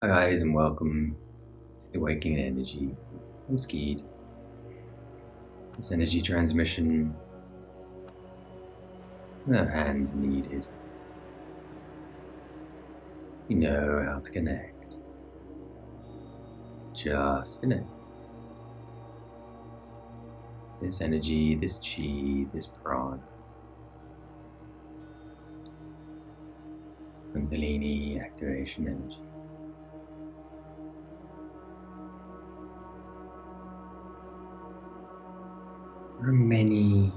Hi guys, and welcome to the Waking Energy. I'm Skeed. This energy transmission, no hands needed. You know how to connect. Just connect. This energy, this chi, this prana, Kundalini activation energy. There are many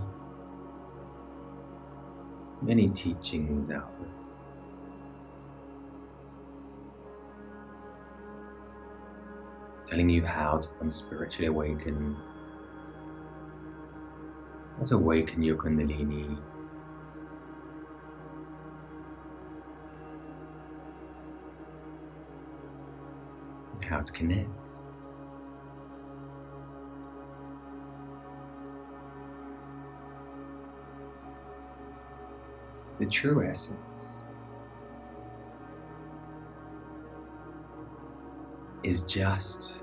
teachings out there. Telling you how to become spiritually awakened, how to awaken your Kundalini, how to connect. The true essence is just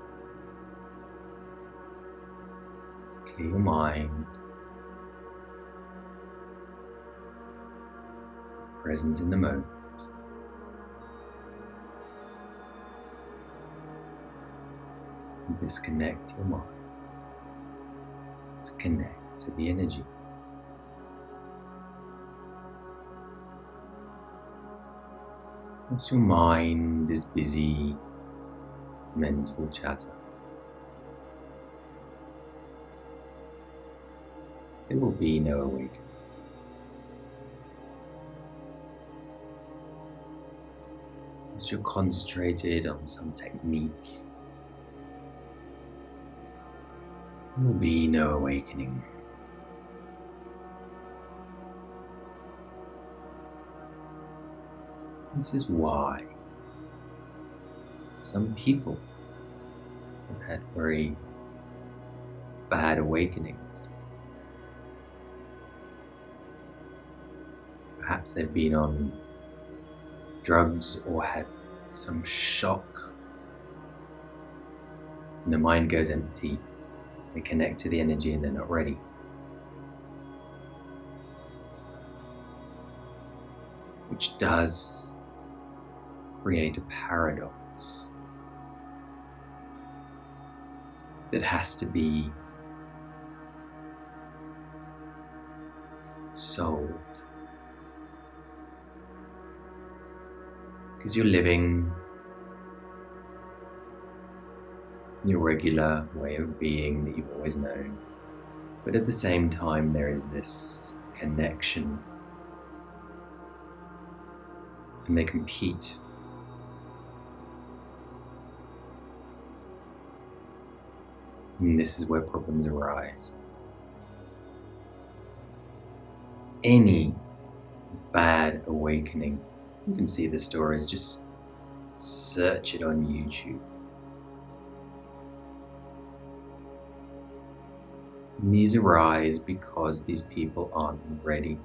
to clear your mind, present in the moment, and disconnect your mind to connect to the energy. Once your mind is busy, mental chatter, there will be no awakening. Once you're concentrated on some technique, there will be no awakening. This is why some people have had very bad awakenings. Perhaps they've been on drugs or had some shock, and the mind goes empty. They connect to the energy and they're not ready. Which does create a paradox that has to be solved. Because you're living your regular way of being that you've always known, but at the same time there is this connection, and they compete. And this is where problems arise. Any bad awakening, you can see the stories, just search it on YouTube. And these arise because these people aren't ready.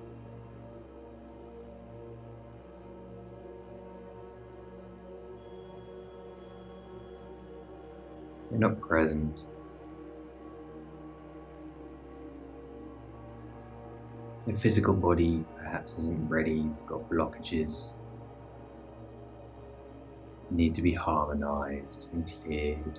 They're not present. The physical body perhaps isn't ready, got blockages, need to be harmonized and cleared.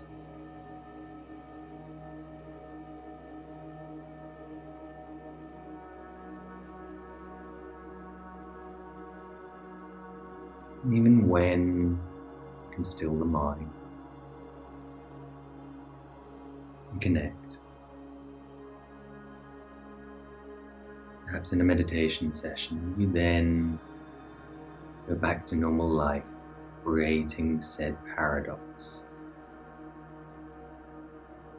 And even when you can still the mind and connect. Perhaps in a meditation session, you then go back to normal life, creating said paradox,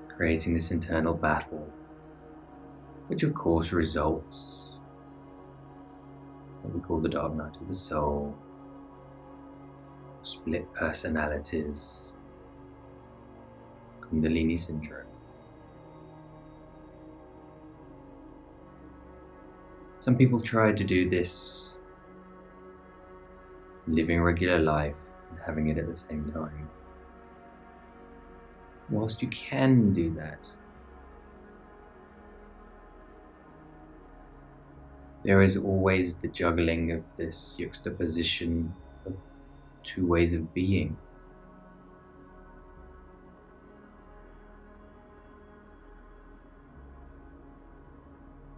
creating this internal battle, which of course results in what we call the dark night of the soul, split personalities, Kundalini syndrome. Some people try to do this, living regular life, and having it at the same time. Whilst you can do that, there is always the juggling of this juxtaposition of two ways of being.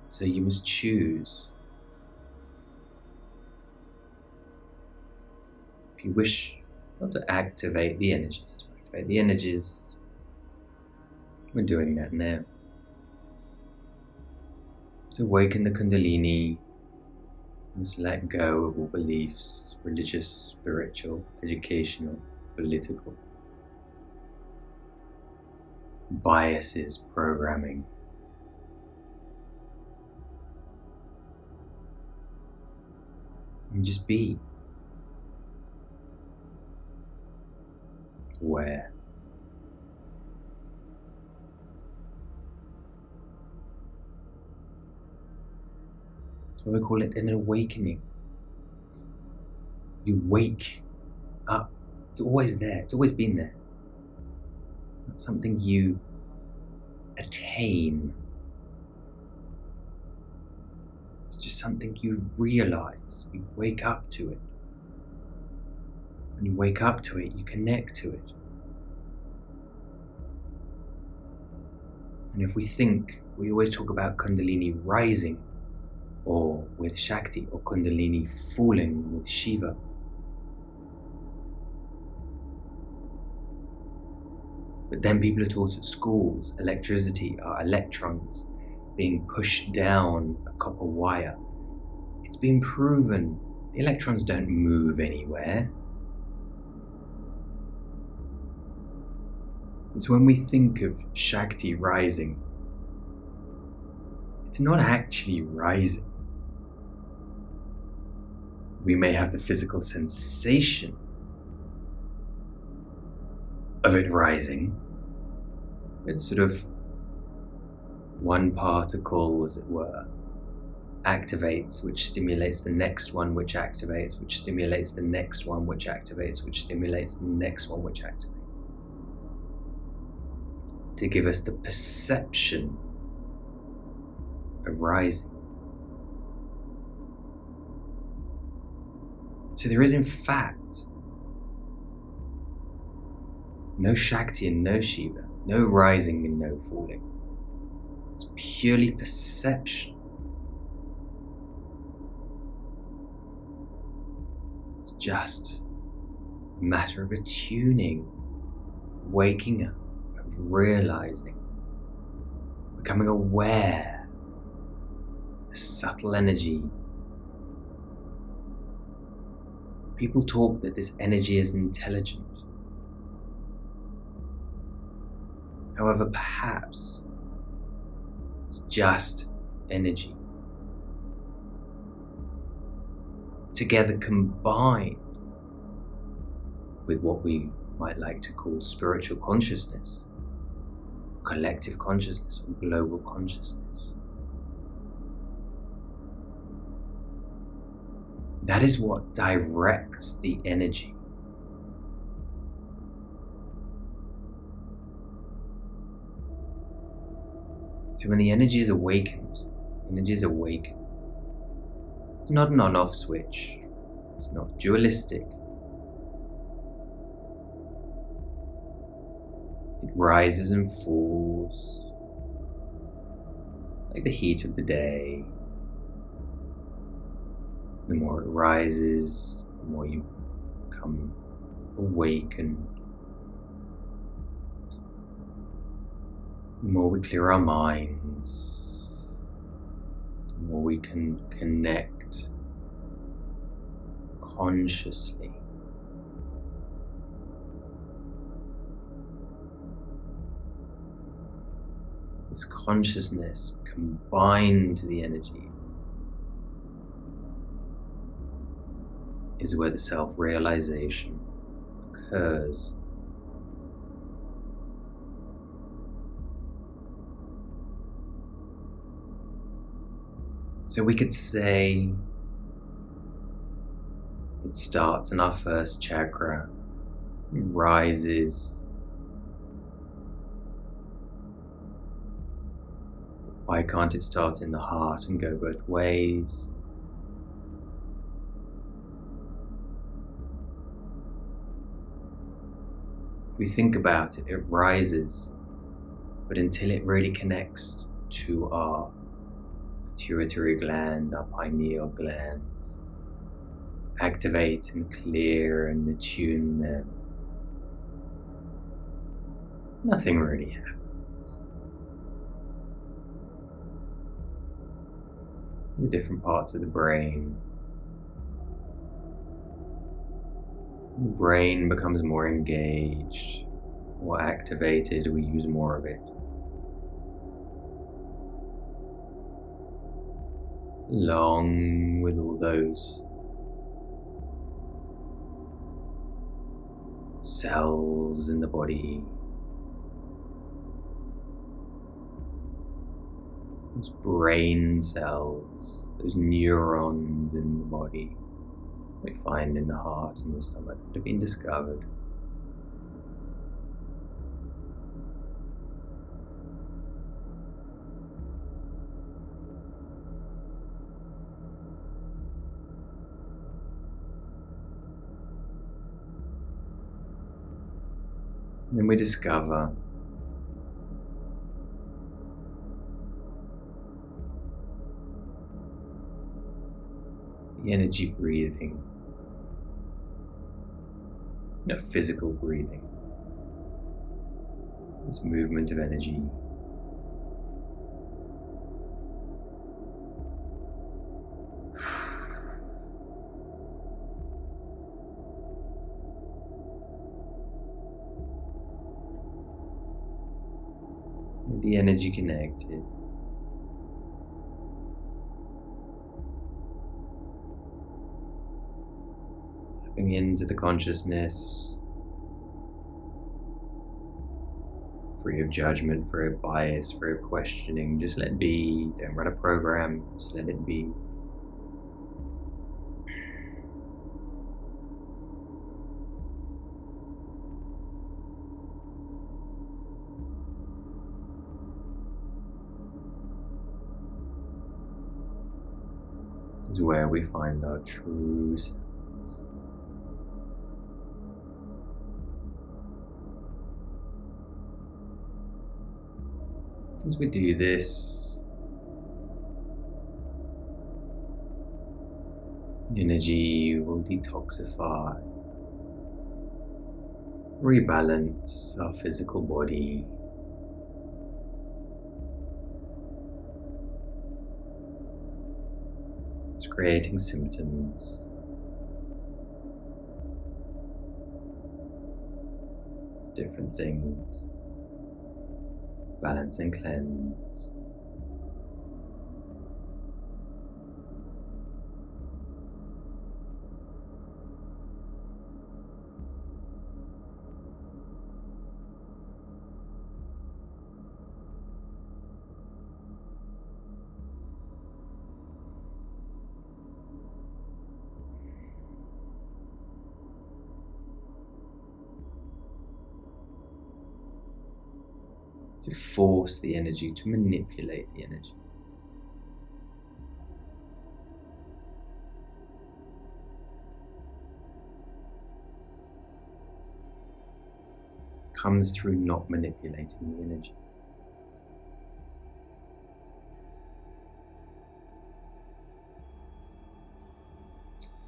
So you must choose. If you wish not to activate the energies, we're doing that now. To awaken the Kundalini, you must let go of all beliefs, religious, spiritual, educational, political, biases, programming. And just be aware. So we call it an awakening. You wake up. It's always there. It's always been there. It's something you attain. It's just something you realize. You wake up to it. When you wake up to it, you connect to it. And if we always talk about Kundalini rising, or with Shakti, or Kundalini falling with Shiva. But then people are taught at schools, electricity are electrons being pushed down a copper wire. It's been proven the electrons don't move anywhere. So when we think of Shakti rising, it's not actually rising. We may have the physical sensation of it rising. It's sort of one particle, as it were, activates, which stimulates the next one, which activates, which stimulates the next one, which activates, which stimulates the next one, which activates. To give us the perception of rising. So there is in fact no Shakti and no Shiva, no rising and no falling. It's purely perception. It's just a matter of attuning, of waking up, of realizing, becoming aware of the subtle energy. People talk that this energy is intelligent. However, perhaps it's just energy. Together combined with what we might like to call spiritual consciousness, collective consciousness, or global consciousness. That is what directs the energy. So when the energy is awakened, it's not an on-off switch. It's not dualistic. It rises and falls like the heat of the day. The more it rises, the more you become awakened. The more we clear our minds, the more we can connect consciously. This consciousness combined to the energy is where the self-realization occurs. So we could say it starts in our first chakra, It rises. Why can't it start in the heart and go both ways? If we think about it, it rises, but until it really connects to our pituitary gland, our pineal glands, activate and clear and attune them, nothing really happens. The different parts of the brain becomes more engaged, more activated, we use more of it. Along with all those cells in the body, those brain cells, those neurons in the body we find in the heart and the stomach that have been discovered. And then we discover the energy breathing, no physical breathing, this movement of energy. With the energy connected, tapping into the consciousness, free of judgment, free of bias, free of questioning. Just let it be. Don't run a program, just let it be. Is where we find our true selves. As we do this, the energy will detoxify, rebalance our physical body. It's creating symptoms. It's different things. Balance and cleanse. To force the energy, to manipulate the energy. Comes through not manipulating the energy.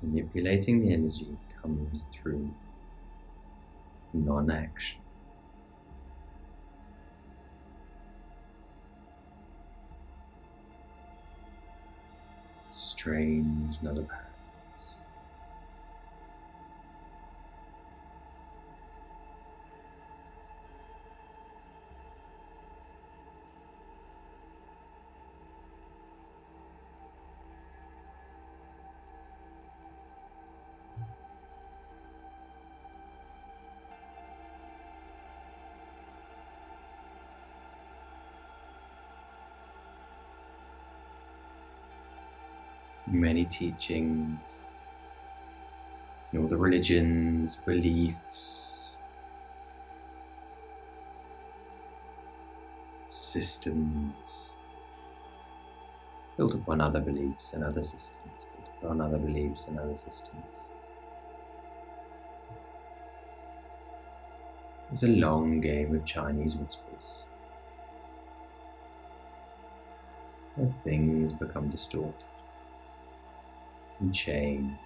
Manipulating the energy comes through non-action. Strange, another paradox. Many teachings, in all the religions, beliefs, systems built upon other beliefs and other systems, built upon other beliefs and other systems. It's a long game of Chinese whispers, where things become distorted and changed.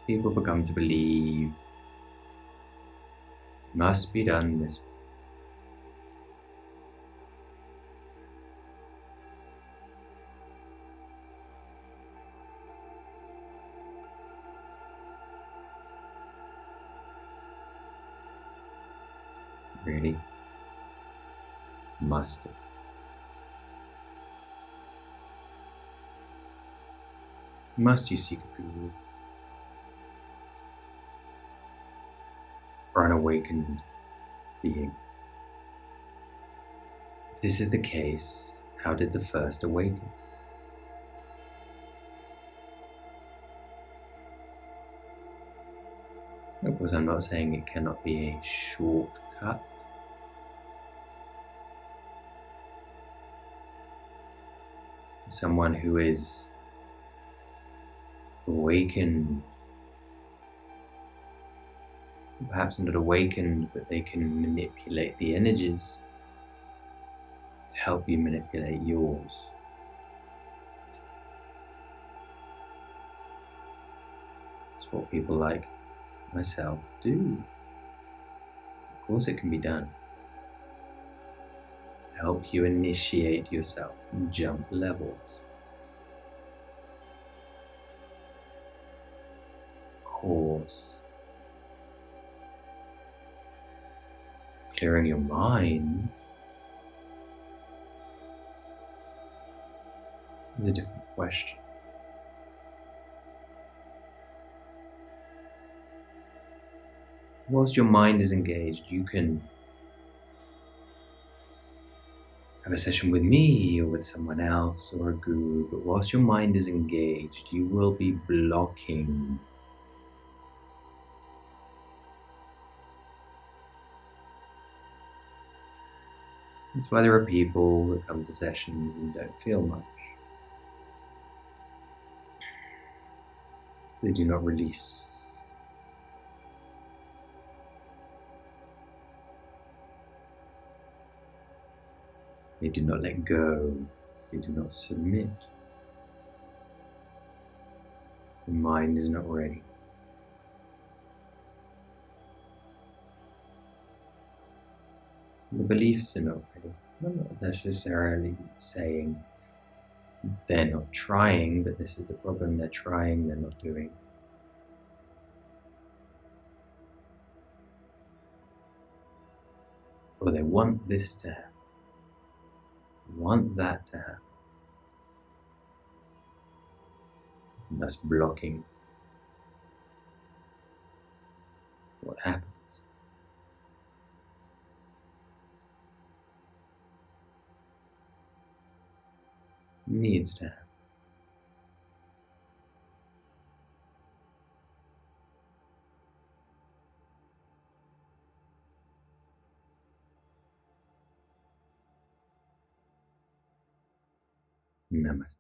People become to believe it must be done this way. Really? Must it? Must you seek a guru or an awakened being? If this is the case, how did the first awaken? Of course, I'm not saying it cannot be a shortcut. Someone who is awakened, perhaps not awakened, but they can manipulate the energies to help you manipulate yours. It's what people like myself do. Of course it can be done. Help you initiate yourself and jump levels. Of course, clearing your mind is a different question. Whilst your mind is engaged, you can have a session with me or with someone else or a guru, but whilst your mind is engaged, you will be blocking That's why there are people that come to sessions and don't feel much. They do not release. They do not let go. They do not submit. The mind is not ready. The beliefs are not ready. I'm not necessarily saying they're not trying, but this is the problem. They're trying, they're not doing. Or they want this to happen. Want that to happen. And thus blocking what happens. Needs to happen. Namaste.